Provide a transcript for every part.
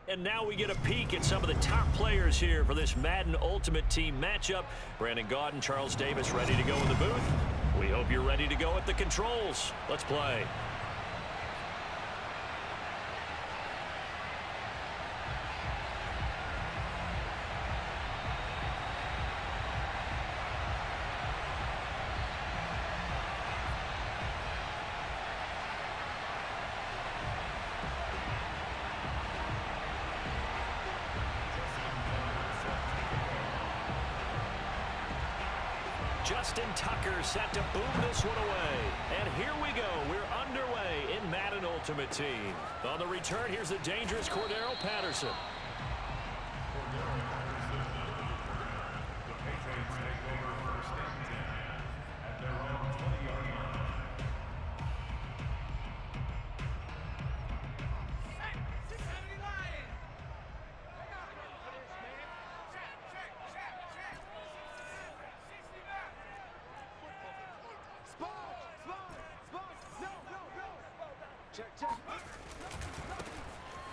And now we get a peek at some of the top players here for this Madden Ultimate Team matchup. Brandon Gaudin, Charles Davis ready to go in the booth. We hope you're ready to go at the controls. Let's play. Justin Tucker set to boom this one away. And here we go. We're underway in Madden Ultimate Team. On the return, here's the dangerous Cordero Patterson.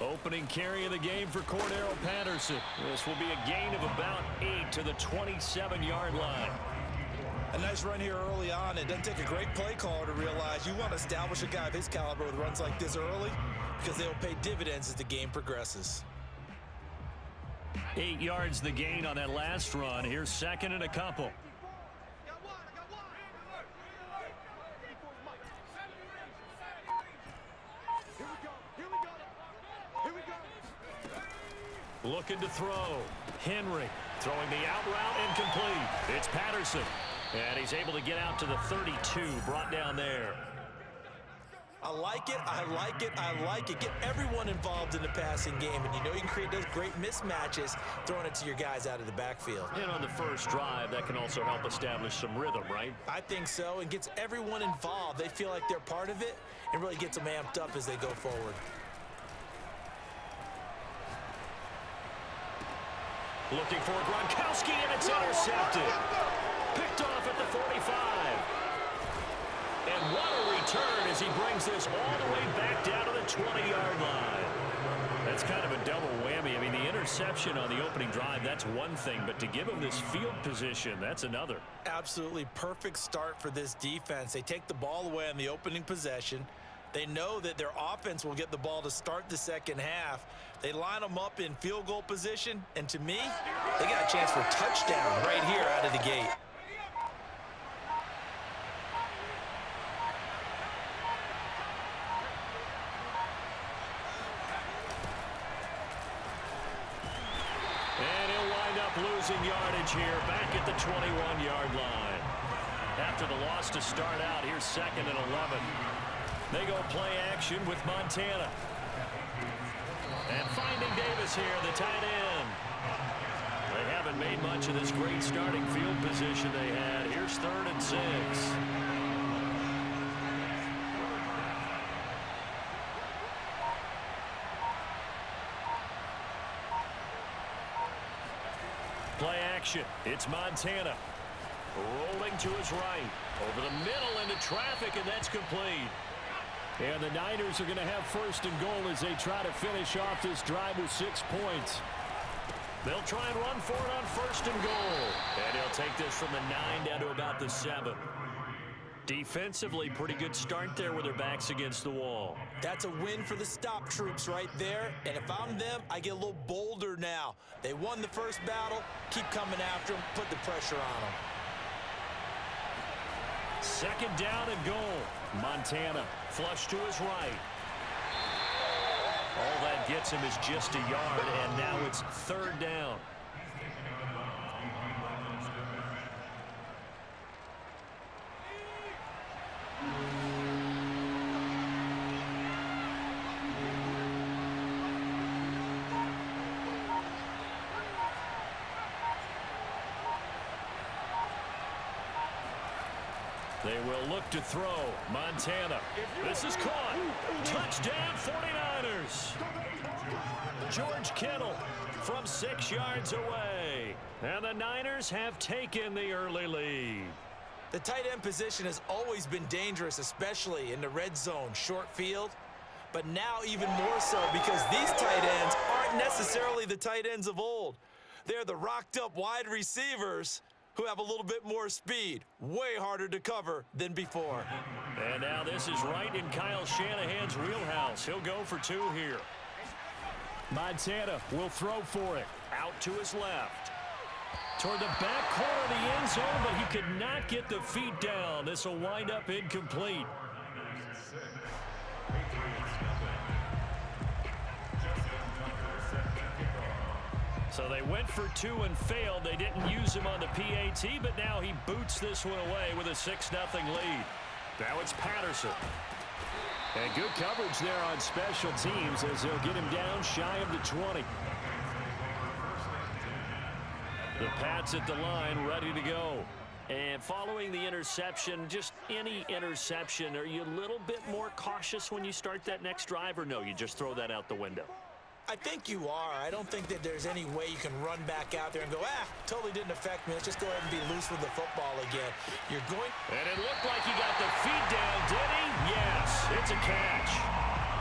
Opening carry of the game for Cordero Patterson. This will be a gain of about 8 to the 27-yard line. A nice run here early on. It doesn't take a great play caller to realize you want to establish a guy of his caliber with runs like this early because they'll pay dividends as the game progresses. 8 yards the gain on that last run. Here's second and a couple. Looking to throw. Henry throwing the out route incomplete. It's Patterson. And he's able to get out to the 32, brought down there. I like it, I like it, I like it. Get everyone involved in the passing game, and you know you can create those great mismatches throwing it to your guys out of the backfield. And on the first drive, that can also help establish some rhythm, right? I think so. It gets everyone involved. They feel like they're part of it, and really gets them amped up as they go forward. Looking for Gronkowski, and it's intercepted. Picked off at the 45. And what a return as he brings this all the way back down to the 20-yard line. That's kind of a double whammy. I mean, the interception on the opening drive, that's one thing, but to give him this field position, that's another. Absolutely perfect start for this defense. They take the ball away on the opening possession. They know that their offense will get the ball to start the second half. They line them up in field goal position, and to me, they got a chance for a touchdown right here out of the gate. And he'll wind up losing yardage here, back at the 21-yard line. After the loss to start out, here's second and 11. They go play action with Montana. And finding Davis here, the tight end. They haven't made much of this great starting field position they had. Here's 3rd and 6. Play action. It's Montana. Rolling to his right. Over the middle into traffic, and that's complete. And the Niners are going to have 1st and goal as they try to finish off this drive with 6 points. They'll try and run for it on 1st and goal. And he'll take this from the 9 down to about the 7. Defensively, pretty good start there with their backs against the wall. That's a win for the stop troops right there. And if I'm them, I get a little bolder now. They won the first battle. Keep coming after them. Put the pressure on them. 2nd down and goal. Montana flush to his right. All that gets him is just a yard, and now it's 3rd down. They will look to throw. Montana. This is caught. Touchdown 49ers. George Kittle from 6 yards away. And the Niners have taken the early lead. The tight end position has always been dangerous, especially in the red zone, short field. But now even more so because these tight ends aren't necessarily the tight ends of old. They're the rocked-up wide receivers who have a little bit more speed. Way harder to cover than before. And now this is right in Kyle Shanahan's wheelhouse. He'll go for 2 here. Montana will throw for it. Out to his left. Toward the back corner of the end zone, but he could not get the feet down. This will wind up incomplete. So they went for 2 and failed. They didn't use him on the PAT, but now he boots this one away with a 6-0 lead. Now it's Patterson. And good coverage there on special teams as they'll get him down shy of the 20. The Pats at the line, ready to go. And following the interception, just any interception, are you a little bit more cautious when you start that next drive, or no, you just throw that out the window? I think you are. I don't think that there's any way you can run back out there and go, totally didn't affect me. Let's just go ahead and be loose with the football again. You're going. And it looked like he got the feet down, did he? Yes, it's a catch.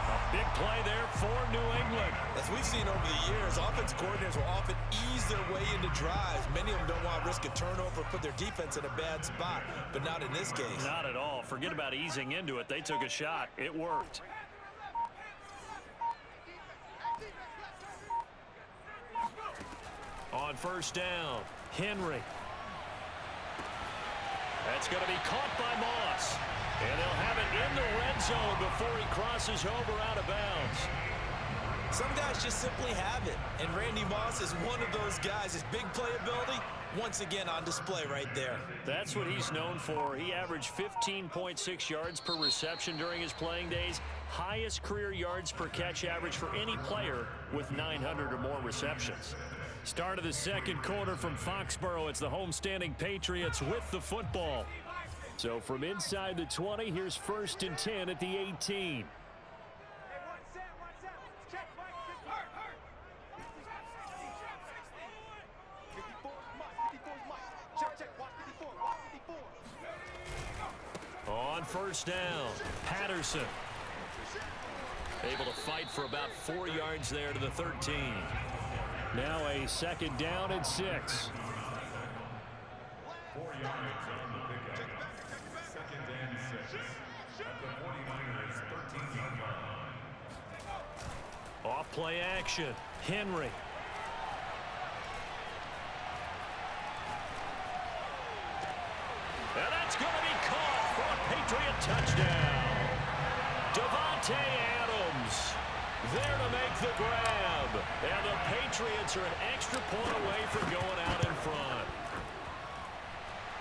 A big play there for New England. As we've seen over the years, offensive coordinators will often ease their way into drives. Many of them don't want to risk a turnover or put their defense in a bad spot, but not in this case. Not at all. Forget about easing into it. They took a shot. It worked. On first down, Henry. That's going to be caught by Moss. And they'll have it in the red zone before he crosses over out of bounds. Some guys just simply have it. And Randy Moss is one of those guys. His big playability, once again on display right there. That's what he's known for. He averaged 15.6 yards per reception during his playing days. Highest career yards per catch average for any player with 900 or more receptions. Start of the second quarter from Foxborough. It's the homestanding Patriots with the football. So from inside the 20, here's 1st and 10 at the 18. On first down, Patterson. Able to fight for about 4 yards there to the 13. Now a 2nd down and 6. 4 yards on the pickup. 2nd and 6. At the 49ers, 13-yard line. Off play action. Henry. And that's going to be caught for a Patriot touchdown. Devontae Adams there to make the grab. And the Patriots are an extra point away from going out in front.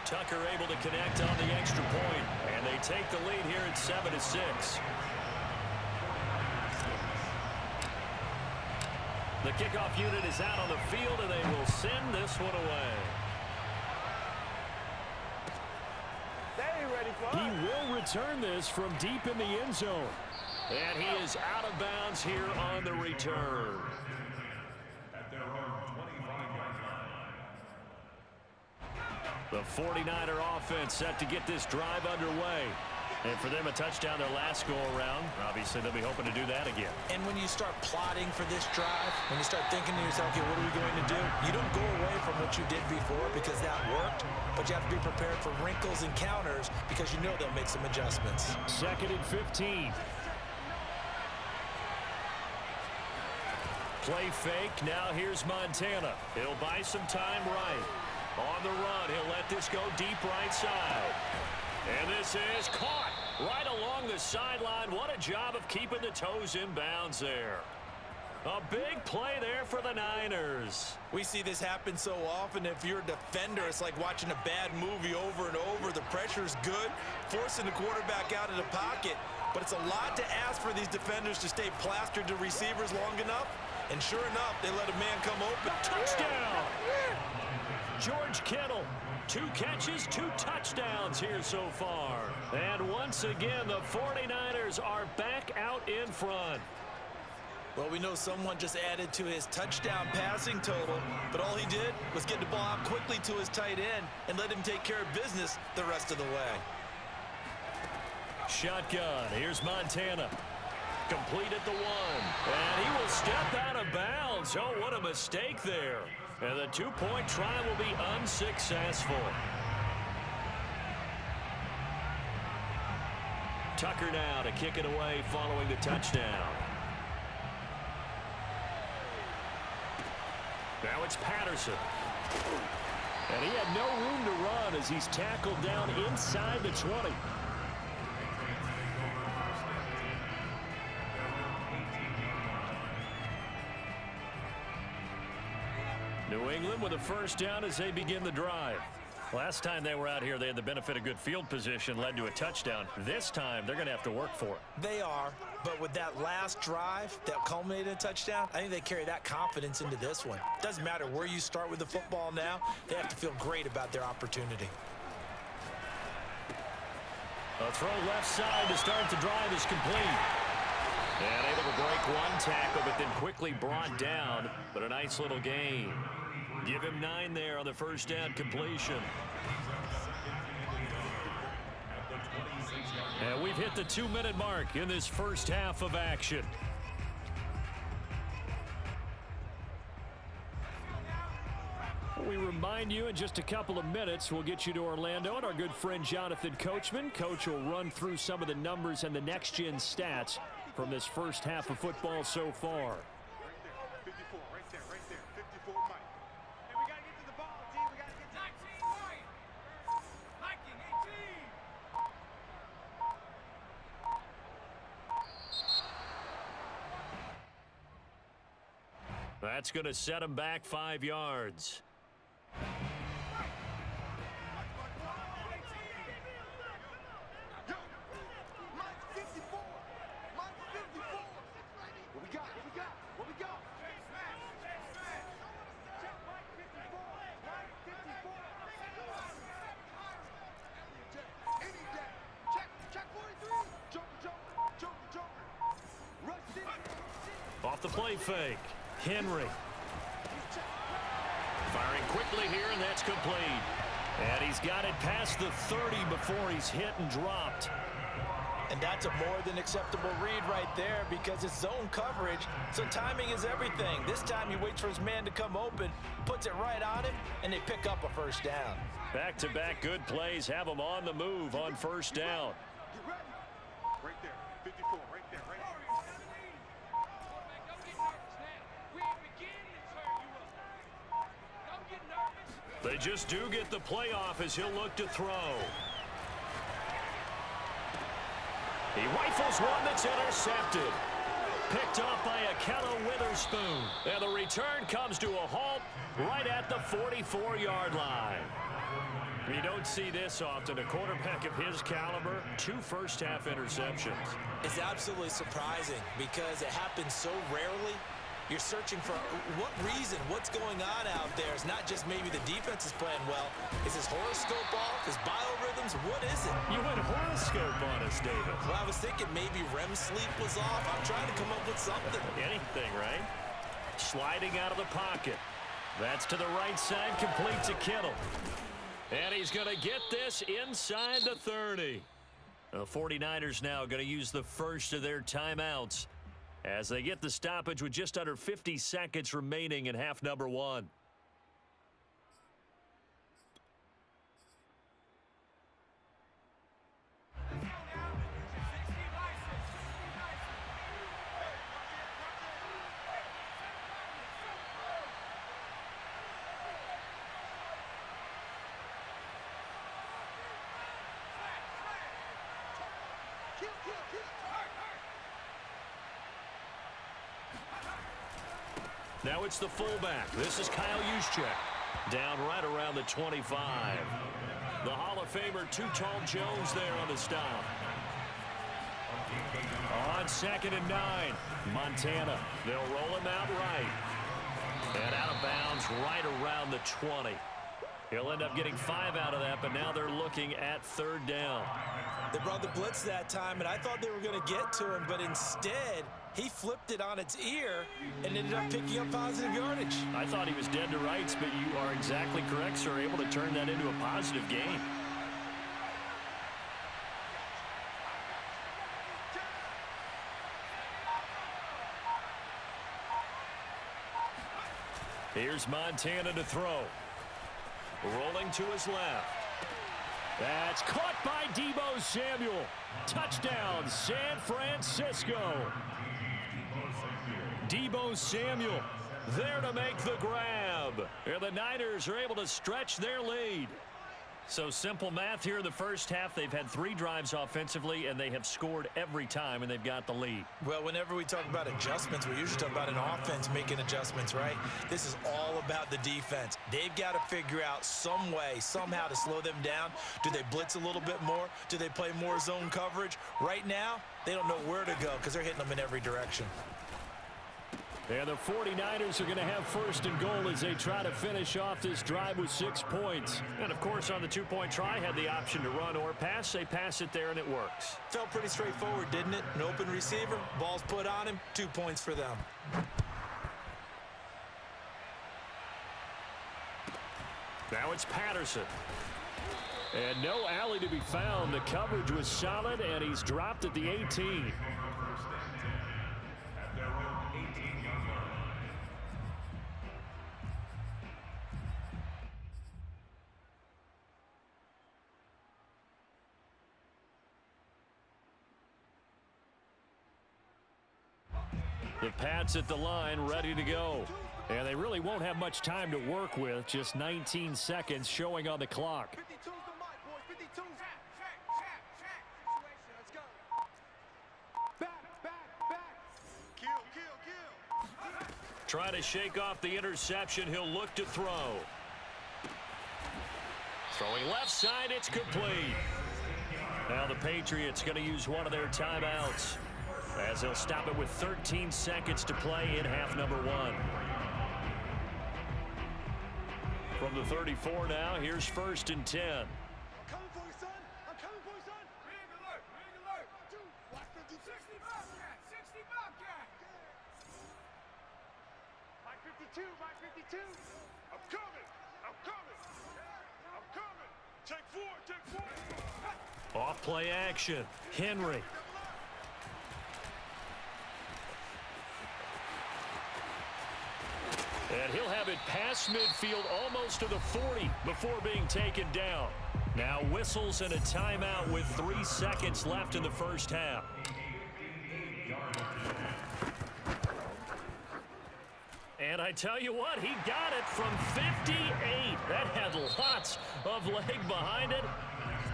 Tucker able to connect on the extra point, and they take the lead here at 7-6. The kickoff unit is out on the field, and they will send this one away. He will return this from deep in the end zone. And he is out of bounds here on the return. At their own 25-yard line. The 49er offense set to get this drive underway. And for them, a touchdown their last go-around. Obviously, they'll be hoping to do that again. And when you start plotting for this drive, when you start thinking to yourself, okay, what are we going to do? You don't go away from what you did before because that worked, but you have to be prepared for wrinkles and counters because you know they'll make some adjustments. 2nd and 15. Play fake. Now here's Montana. He'll buy some time right. On the run, he'll let this go deep right side. And this is caught right along the sideline. What a job of keeping the toes in bounds there. A big play there for the Niners. We see this happen so often. If you're a defender, it's like watching a bad movie over and over. The pressure's good, forcing the quarterback out of the pocket. But it's a lot to ask for these defenders to stay plastered to receivers long enough. And sure enough, they let a man come open. Touchdown! George Kittle. 2 catches, 2 touchdowns here so far. And once again, the 49ers are back out in front. Well, we know someone just added to his touchdown passing total, but all he did was get the ball out quickly to his tight end and let him take care of business the rest of the way. Shotgun. Here's Montana. Complete at the 1. And he will step out of bounds. Oh, what a mistake there. And the two-point try will be unsuccessful. Tucker now to kick it away following the touchdown. Now it's Patterson. And he had no room to run as he's tackled down inside the 20. New England with a first down as they begin the drive. Last time they were out here, they had the benefit of good field position, led to a touchdown. This time, they're going to have to work for it. They are, but with that last drive that culminated in a touchdown, I think they carry that confidence into this one. Doesn't matter where you start with the football now, they have to feel great about their opportunity. A throw left side to start the drive is complete. And able to break one tackle, but then quickly brought down. But a nice little gain. Give him 9 there on the first down completion. And we've hit the 2-minute mark in this first half of action. We remind you in just a couple of minutes we'll get you to Orlando and our good friend Jonathan Coachman. Coach will run through some of the numbers and the next-gen stats from this first half of football so far. 54, right there, 54, Mike. Hey, we got to get to the ball, D. We got to get to 19, Mike. Hiking, 18. That's going to set him back 5 yards. Off the play fake. Henry. Firing quickly here, and that's complete. And he's got it past the 30 before he's hit and dropped. And that's a more than acceptable read right there because it's zone coverage, so timing is everything. This time he waits for his man to come open, puts it right on him, and they pick up a first down. Back-to-back good plays have him on the move on first down. Get ready. Right there, 54, right there, right there. They just do get the playoff as he'll look to throw. He rifles one that's intercepted. Picked off by Akello Witherspoon. And the return comes to a halt right at the 44-yard line. You don't see this often. A quarterback of his caliber, 2 first-half interceptions. It's absolutely surprising because it happens so rarely. You're searching for what reason, what's going on out there. It's not just maybe the defense is playing well. Is his horoscope off? His biorhythms? What is it? You went horoscope on us, David. Well, I was thinking maybe REM sleep was off. I'm trying to come up with something. Anything, right? Sliding out of the pocket. That's to the right side, complete to Kittle. And he's going to get this inside the 30. The 49ers now going to use the first of their timeouts as they get the stoppage with just under 50 seconds remaining in half number 1. Now it's the fullback. This is Kyle Juszczyk. Down right around the 25. The Hall of Famer, Too Tall Jones there on the stop. On 2nd and 9, Montana. They'll roll him out right. And out of bounds right around the 20. He'll end up getting 5 out of that, but now they're looking at 3rd down. They brought the blitz that time, and I thought they were going to get to him, but instead, he flipped it on its ear and ended up picking up positive yardage. I thought he was dead to rights, but you are exactly correct, sir. Able to turn that into a positive gain. Here's Montana to throw. Rolling to his left. That's caught by Deebo Samuel. Touchdown, San Francisco. Deebo Samuel there to make the grab. And the Niners are able to stretch their lead. So simple math here in the first half. They've had 3 drives offensively, and they have scored every time, and they've got the lead. Well, whenever we talk about adjustments, we usually talk about an offense making adjustments, right? This is all about the defense. They've got to figure out some way, somehow to slow them down. Do they blitz a little bit more? Do they play more zone coverage? Right now, they don't know where to go because they're hitting them in every direction. And the 49ers are going to have first and goal as they try to finish off this drive with 6 points. And, of course, on the 2-point try, had the option to run or pass. They pass it there, and it works. Felt pretty straightforward, didn't it? An open receiver, ball's put on him, 2 points for them. Now it's Patterson. And no alley to be found. The coverage was solid, and he's dropped at the 18. The Pats at the line, ready to go. And they really won't have much time to work with. Just 19 seconds showing on the clock. 52's the mark, boys. 52. Let's go. Back. Kill. Trying to shake off the interception. He'll look to throw. Throwing left side, it's complete. Now the Patriots going to use one of their timeouts, as they'll stop it with 13 seconds to play in half number 1. From the 34 now, here's first and 10. I'm coming for you, son. I'm coming for you, son. Ring alert. Dude, watch 50. 60 Bobcat. Mike 52. I'm coming. Take 4. Off play action. Henry. And he'll have it past midfield almost to the 40 before being taken down. Now whistles and a timeout with 3 seconds left in the first half. And I tell you what, he got it from 58. That had lots of leg behind it.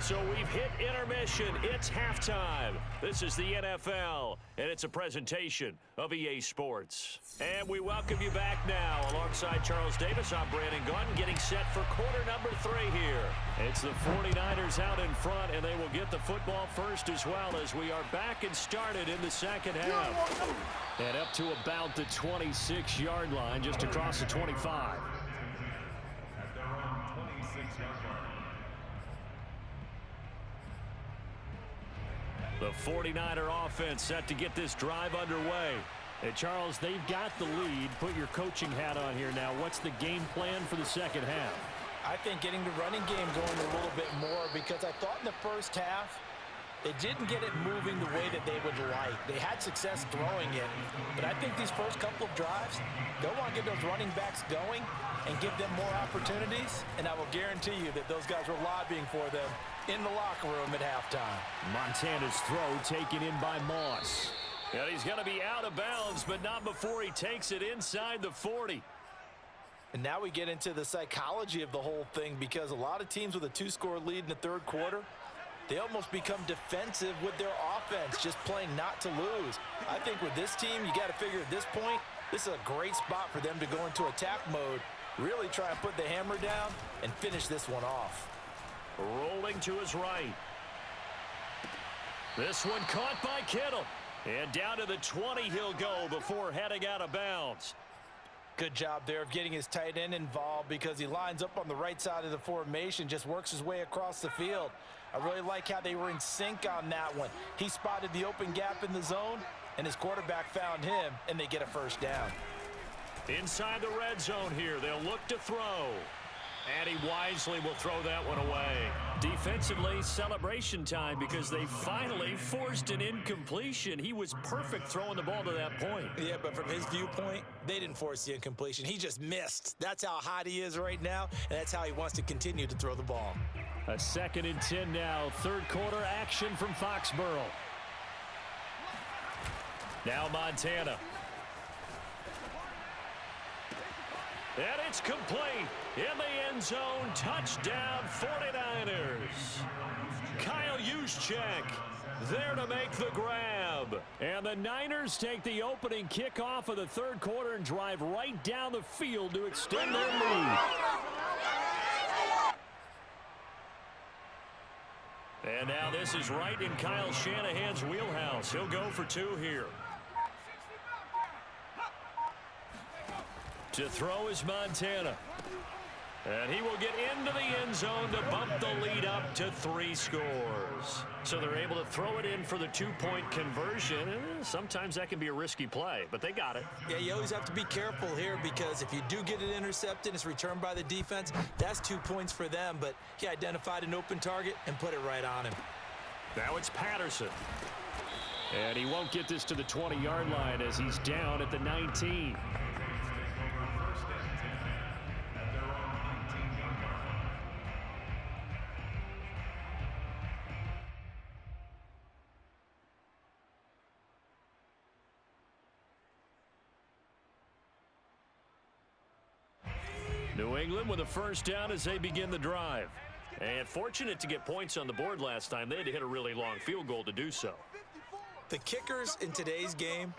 So we've hit intermission. It's halftime. This is the NFL, and it's a presentation of EA Sports. And we welcome you back now. Alongside Charles Davis, I'm Brandon Gunn, getting set for quarter number 3 here. It's the 49ers out in front, and they will get the football first as well, as we are back and started in the second half. And up to about the 26-yard line, just across the 25. At their own 26-yard line. The 49er offense set to get this drive underway. And Charles, they've got the lead. Put your coaching hat on here now. What's the game plan for the second half? I think getting the running game going a little bit more, because I thought in the first half they didn't get it moving the way that they would like. They had success throwing it, but I think these first couple of drives, they'll want to get those running backs going and give them more opportunities, and I will guarantee you that those guys were lobbying for them in the locker room at halftime. Montana's throw taken in by Moss. And he's going to be out of bounds, but not before he takes it inside the 40. And now we get into the psychology of the whole thing, because a lot of teams with a 2-score lead in the third quarter, they almost become defensive with their offense, just playing not to lose. I think with this team, you got to figure at this point, this is a great spot for them to go into attack mode, really try and put the hammer down and finish this one off. Rolling to his right. This one caught by Kittle. And down to the 20 he'll go before heading out of bounds. Good job there of getting his tight end involved, because he lines up on the right side of the formation, just works his way across the field. I really like how they were in sync on that one. He spotted the open gap in the zone, and his quarterback found him, and they get a first down. Inside the red zone here, they'll look to throw. And he wisely will throw that one away. Defensively, celebration time because they finally forced an incompletion. He was perfect throwing the ball to that point. Yeah, but from his viewpoint, they didn't force the incompletion. He just missed. That's how hot he is right now, and that's how he wants to continue to throw the ball. A 2nd and 10 now. Third quarter action from Foxborough. Now Montana. And it's complete. In the end zone, touchdown 49ers. Kyle Juszczyk there to make the grab. And the Niners take the opening kickoff of the third quarter and drive right down the field to extend their lead. And now this is right in Kyle Shanahan's wheelhouse. He'll go for 2 here. To throw is Montana. And he will get into the end zone to bump the lead up to 3 scores. So they're able to throw it in for the 2-point conversion. Sometimes that can be a risky play, but they got it. Yeah, you always have to be careful here because if you do get it intercepted, it's returned by the defense. That's 2 points for them, but he identified an open target and put it right on him. Now it's Patterson. And he won't get this to the 20-yard line as he's down at the 19. New England with a first down as they begin the drive. And fortunate to get points on the board last time. They had to hit a really long field goal to do so. The kickers in today's game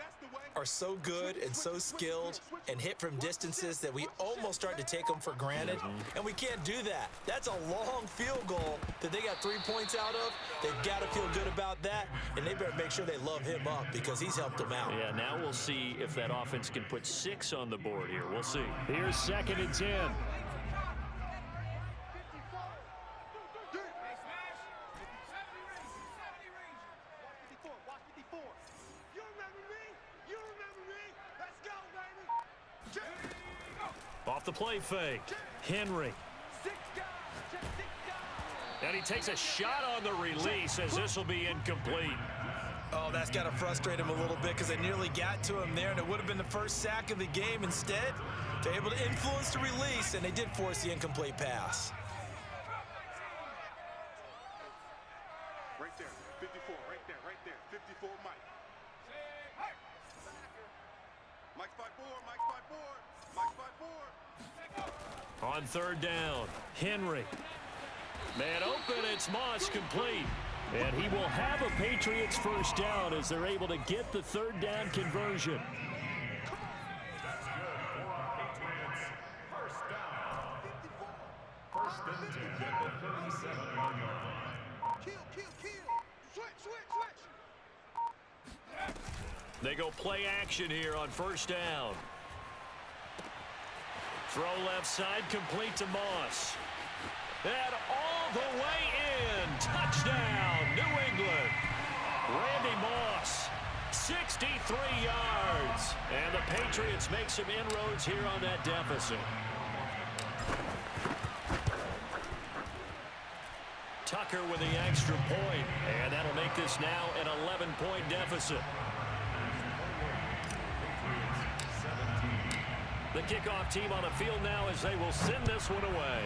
are so good and so skilled and hit from distances that we almost start to take them for granted. And we can't do that. That's a long field goal that they got 3 points out of. They've got to feel good about that, and they better make sure they love him up because he's helped them out. Yeah, now we'll see if that offense can put 6 on the board here. We'll see. Here's 2nd and 10. Off the play fake. Henry. And he takes a shot on the release as this will be incomplete. Oh, that's got to frustrate him a little bit because they nearly got to him there, and it would have been the first sack of the game. Instead, they're able to influence the release, and they did force the incomplete pass. Right there, 54, right there, 54, Mike. Mike's by 4, Mike's by 4, Mike's by 4. On third down, Henry. Man open, it's Moss complete. And he will have a Patriots first down as they're able to get the third down conversion. That's good for Patriots. First down. 1st and 10 at the 37-yard line. Kill. Switch. They go play action here on first down. Throw left side, complete to Moss. And all the way in. Touchdown, New England. Randy Moss, 63 yards. And the Patriots make some inroads here on that deficit. Tucker with the extra point. And that'll make this now an 11-point deficit. The kickoff team on the field now as they will send this one away.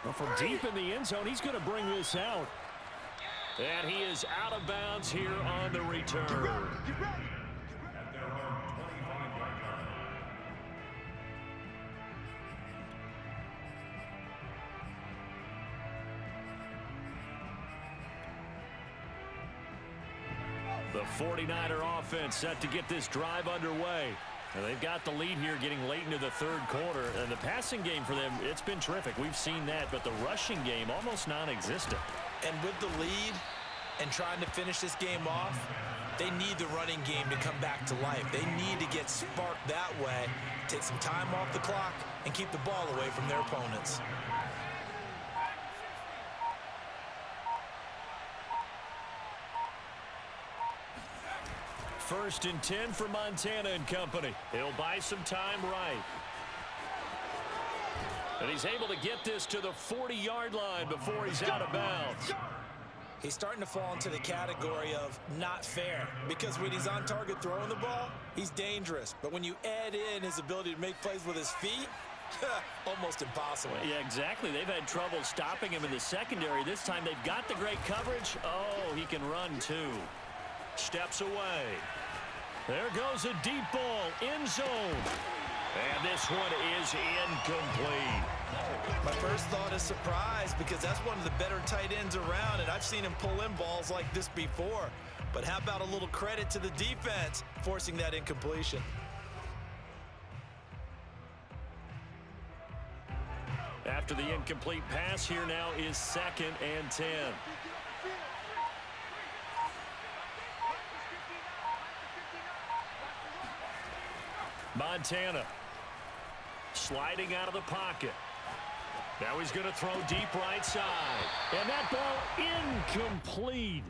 Well, from deep in the end zone, he's going to bring this out. And he is out of bounds here on the return. At their own 25-yard line. The 49er offense set to get this drive underway. And they've got the lead here getting late into the third quarter. And the passing game for them, it's been terrific. We've seen that, but the rushing game almost non-existent. And with the lead and trying to finish this game off, they need the running game to come back to life. They need to get sparked that way, take some time off the clock, and keep the ball away from their opponents. First and 10 for Montana and company. He'll buy some time right. And he's able to get this to the 40-yard line before he's out of bounds. He's starting to fall into the category of not fair, because when he's on target throwing the ball, he's dangerous. But when you add in his ability to make plays with his feet, almost impossible. Yeah, exactly. They've had trouble stopping him in the secondary. This time they've got the great coverage. Oh, he can run too. Steps away. There goes a deep ball, end zone. And this one is incomplete. My first thought is surprise, because that's one of the better tight ends around, and I've seen him pull in balls like this before. But how about a little credit to the defense forcing that incompletion? After the incomplete pass, here now is 2nd and 10. Montana sliding out of the pocket. Now he's going to throw deep right side. And that ball incomplete.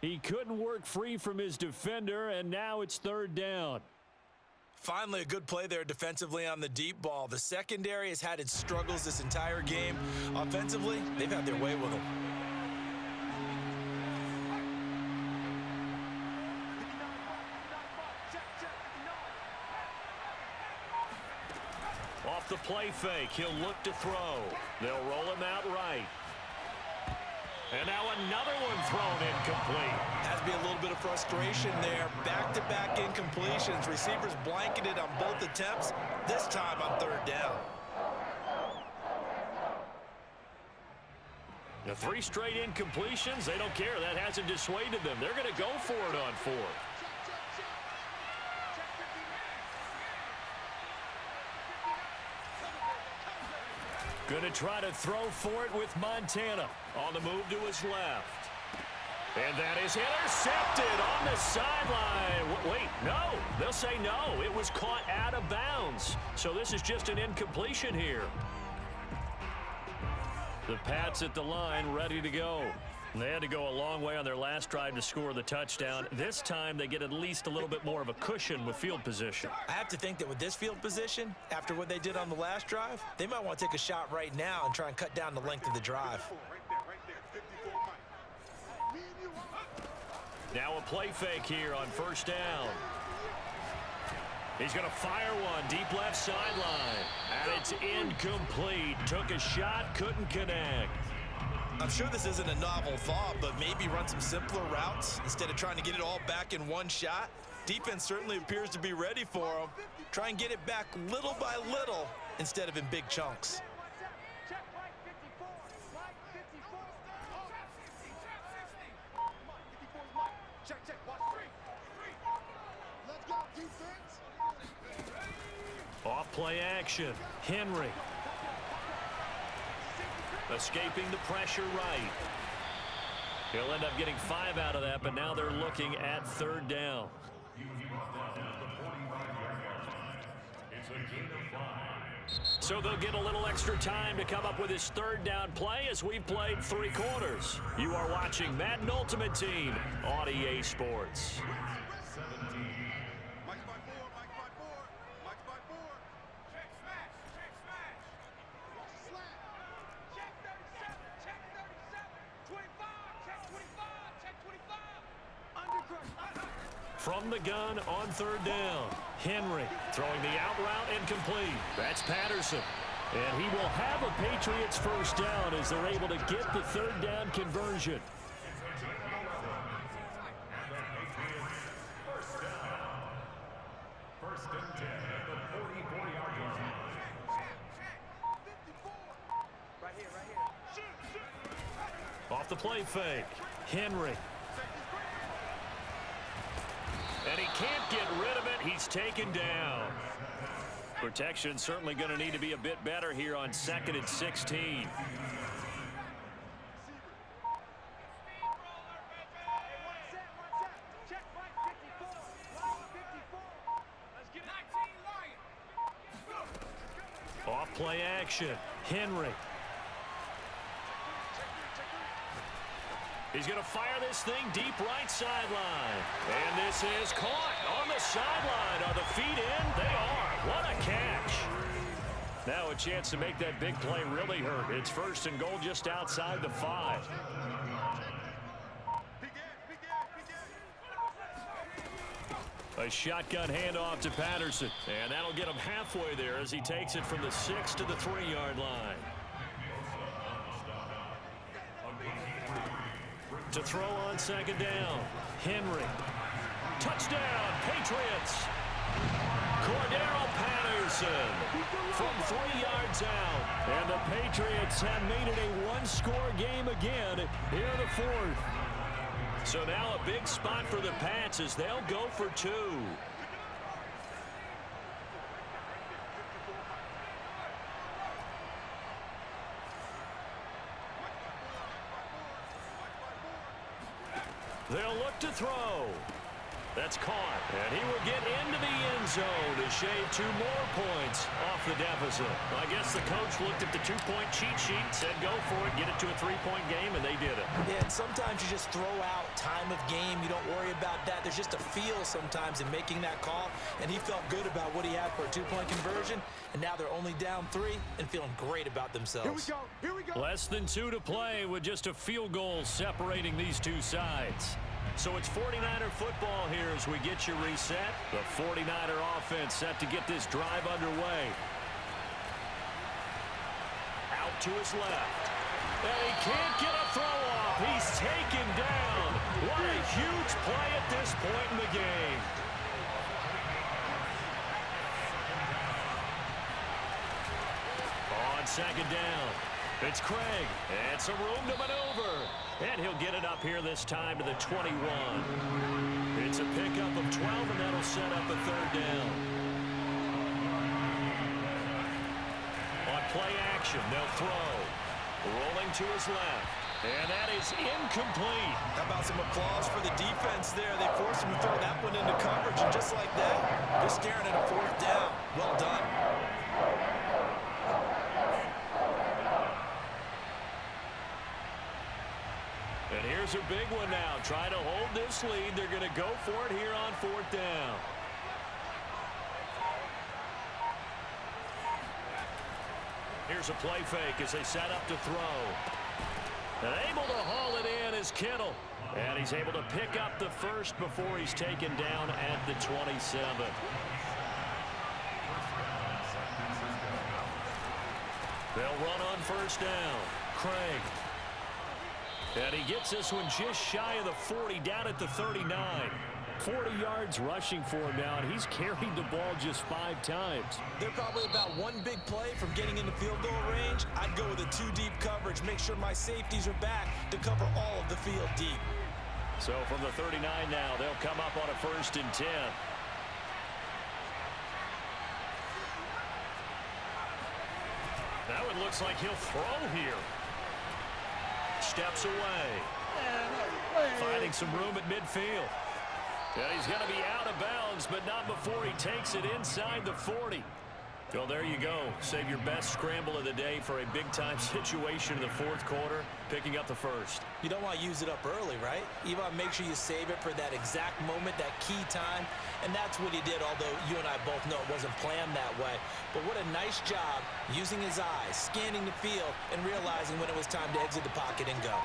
He couldn't work free from his defender, and now it's 3rd down. Finally, a good play there defensively on the deep ball. The secondary has had its struggles this entire game. Offensively, they've had their way with them. Off the play fake, he'll look to throw. They'll roll him out right. And now another one thrown incomplete. Has to be a little bit of frustration there. Back-to-back incompletions. Receivers blanketed on both attempts, this time on 3rd down. The 3 straight incompletions, they don't care. That hasn't dissuaded them. They're going to go for it on 4th. Going to try to throw for it with Montana. On the move to his left. And that is intercepted on the sideline. Wait, no. They'll say no. It was caught out of bounds. So this is just an incompletion here. The Pats at the line ready to go. They had to go a long way on their last drive to score the touchdown. This time they get at least a little bit more of a cushion with field position. I have to think that with this field position, after what they did on the last drive, they might want to take a shot right now and try and cut down the length of the drive. Now a play fake here on 1st down. He's going to fire one deep left sideline. And it's incomplete. Took a shot, couldn't connect. I'm sure this isn't a novel thought, but maybe run some simpler routes instead of trying to get it all back in one shot. Defense certainly appears to be ready for them. Try and get it back little by little instead of in big chunks. Off play action. Henry. Escaping the pressure right. He'll end up getting 5 out of that, but now they're looking at 3rd down. So they'll get a little extra time to come up with his 3rd down play as we've played 3 quarters. You are watching Madden Ultimate Team on EA Sports. From the gun on 3rd down. Henry throwing the out route incomplete. That's Patterson. And he will have a Patriots 1st down as they're able to get the 3rd down conversion. First and 10 at the 44-yard line. Off the play fake. Henry. And he can't get rid of it. He's taken down. Protection certainly going to need to be a bit better here on 2nd and 16. Off play action. Henry. He's going to fire this thing deep right sideline. And this is caught. the sideline. Are the feet in? They are. What a catch. Now a chance to make that big play really hurt. It's first and goal just outside the 5. A shotgun handoff to Patterson. And that'll get him halfway there as he takes it from the 6 to the 3-yard line. To throw on second down. Henry. Touchdown, Patriots. Cordero Patterson from 3 yards out. And the Patriots have made it a one-score game again here in the 4th. So now a big spot for the Pats as they'll go for 2. They'll look to throw. That's caught. And he will get into the end zone to shave 2 more points off the deficit. I guess the coach looked at the 2-point cheat sheet, said go for it, get it to a 3-point game, and they did it. Yeah, and sometimes you just throw out time of game. You don't worry about that. There's just a feel sometimes in making that call, and he felt good about what he had for a 2-point conversion, and now they're only down 3 and feeling great about themselves. Here we go. Less than 2 to play with just a field goal separating these two sides. So it's 49er football here as we get you reset. The 49er offense set to get this drive underway. Out to his left. And he can't get a throw off. He's taken down. What a huge play at this point in the game. On second down, it's Craig. And some room to maneuver. And he'll get it up here this time to the 21. It's a pickup of 12, and that'll set up a 3rd down. On play action, they'll throw. Rolling to his left. And that is incomplete. How about some applause for the defense there? They forced him to throw that one into coverage, and just like that, they're staring at a 4th down. Well done. And here's a big one now. Trying to hold this lead. They're going to go for it here on 4th down. Here's a play fake as they set up to throw. And able to haul it in is Kittle. And he's able to pick up the first before he's taken down at the 27. They'll run on 1st down. Craig. And he gets this one just shy of the 40, down at the 39. 40 yards rushing for him now, and he's carried the ball just 5 times. They're probably about one big play from getting into field goal range. I'd go with a 2-deep coverage, make sure my safeties are back to cover all of the field deep. So from the 39 now, they'll come up on a 1st and 10. Now it looks like he'll throw here. Steps away. Finding some room at midfield. And he's going to be out of bounds, but not before he takes it inside the 40. Well, there you go. Save your best scramble of the day for a big-time situation in the 4th quarter, picking up the 1st. You don't want to use it up early, right? You want to make sure you save it for that exact moment, that key time, and that's what he did, although you and I both know it wasn't planned that way. But what a nice job using his eyes, scanning the field, and realizing when it was time to exit the pocket and go.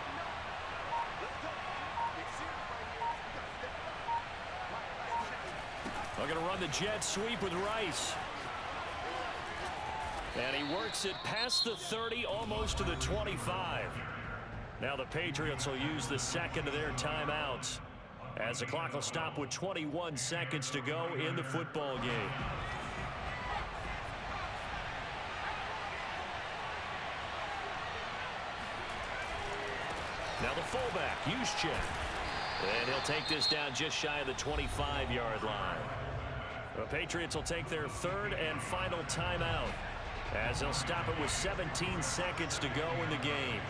They're going to run the jet sweep with Rice. And he works it past the 30, almost to the 25. Now the Patriots will use the 2nd of their timeouts as the clock will stop with 21 seconds to go in the football game. Now the fullback, Juszczyk. And he'll take this down just shy of the 25-yard line. The Patriots will take their 3rd and final timeout as they'll stop it with 17 seconds to go in the game.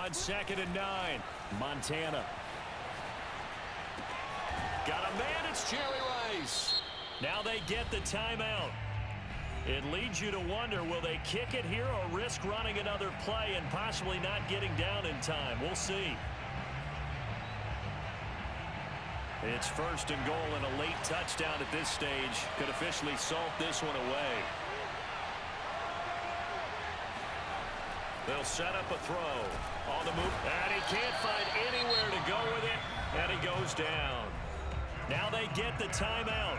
on 2nd and 9. Montana. Got a man, it's Jerry Rice. Now they get the timeout. It leads you to wonder, will they kick it here or risk running another play and possibly not getting down in time? We'll see. It's 1st and goal, and a late touchdown at this stage could officially salt this one away. They'll set up a throw. On the move, and he can't find anywhere to go with it, and he goes down. Now they get the timeout.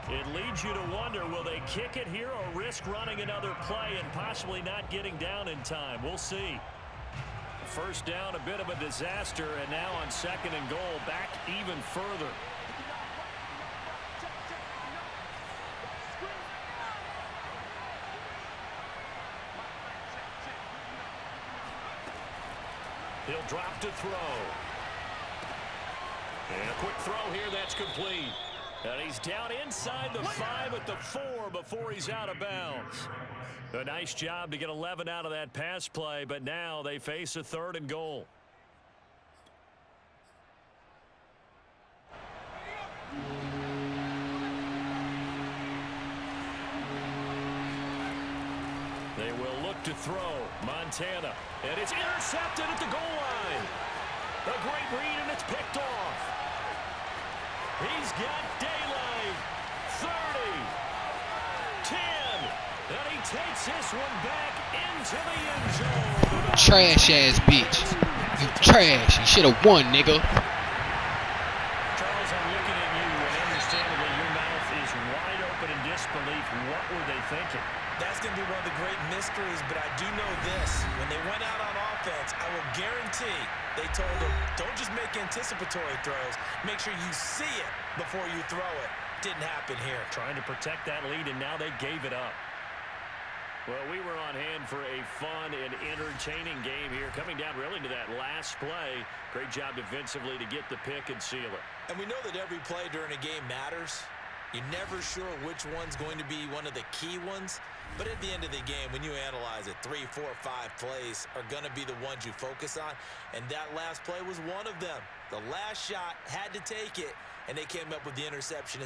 It leads you to wonder, will they kick it here or risk running another play and possibly not getting down in time? We'll see. 1st down, a bit of a disaster, and now on 2nd and goal, back even further. He'll drop to throw. And a quick throw here, that's complete. And he's down inside the 5 at the 4 before he's out of bounds. A nice job to get 11 out of that pass play, but now they face a 3rd and goal. They will look to throw. Montana. And it's intercepted at the goal line. A great read, and it's picked off. He's got daylight. 30. 10. And he takes this one back into the end zone. Trash-ass bitch. You trash. You should have won, nigga. Charles, I'm looking at you, and understandably, your mouth is wide open in disbelief. What were they thinking? That's going to be one of the great mysteries, but I do know this. When they went out on offense, I will guarantee they told them, don't just make anticipatory throws. Make sure you see it before you throw it. Didn't happen here. Trying to protect that lead, and now they gave it up. Well, we were on hand for a fun and entertaining game here, coming down really to that last play. Great job defensively to get the pick and seal it. And we know that every play during a game matters. You're never sure which one's going to be one of the key ones. But at the end of the game, when you analyze it, 3, 4, 5 plays are going to be the ones you focus on. And that last play was one of them. The last shot had to take it, and they came up with the interception.